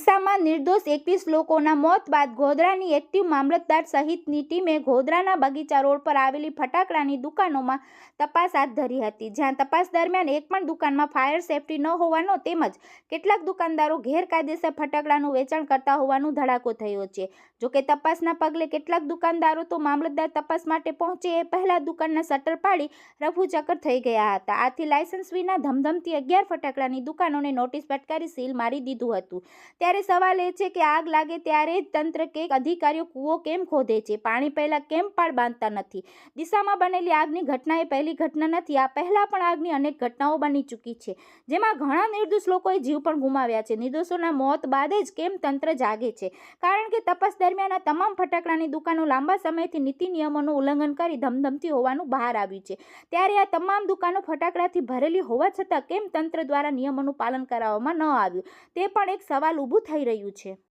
ડીસામાં નિર્દોષ 21 લોકોના મોત બાદ ગોધરાની એક્ટિવ મામલતદાર સહિતની ટીમે ગોધરાના બગીચા રોડ પર આવેલી ફટાકડાની દુકાનોમાં તપાસ હાથ ધરી હતી, જ્યાં તપાસ દરમિયાન એક પણ દુકાનમાં ફાયર સેફટી ન હોવાનો તેમજ કેટલાક દુકાનદારો ગેરકાયદેસર ફટાકડાનું વેચાણ કરતા હોવાનો ધડાકો થયો છે. જોકે તપાસના પગલે કેટલાક દુકાનદારો તો મામલતદાર તપાસ માટે પહોંચે એ પહેલા દુકાનના શટર પાડી રફુચક્કર થઈ ગયા હતા. આથી લાયસન્સ વિના ધમધમતી 11 ફટાકડાની દુકાનોને નોટિસ ફટકારી સીલ મારી દીધું હતું. ત્યારે સવાલ એ છે કે આગ લાગે ત્યારે જ તંત્ર કે અધિકારીઓ કૂવો કેમ ખોદે છે, પાણી પહેલા કેમ પાળ બાંધતા નથી. ડીસામાં બનેલી આગની ઘટના એ પહેલી ઘટના નથી. આ પહેલા પણ આગની અનેક ઘટનાઓ બની ચૂકી છે, જેમાં ઘણા નિર્દોષ લોકોએ જીવ પણ ગુમાવ્યા છે. નિર્દોષોના મોત બાદ જ કેમ તંત્ર જાગે છે? કારણ કે તપાસ દરમિયાન આ તમામ ફટાકડાની દુકાનો લાંબા સમયથી નીતિ નિયમોનું ઉલ્લંઘન કરી ધમધમતી હોવાનું બહાર આવ્યું છે. ત્યારે આ તમામ દુકાનો ફટાકડાથી ભરેલી હોવા છતાં કેમ તંત્ર દ્વારા નિયમોનું પાલન કરાવવામાં ન આવ્યું, તે પણ એક સવાલ ઊભું થઈ રહ્યું છે.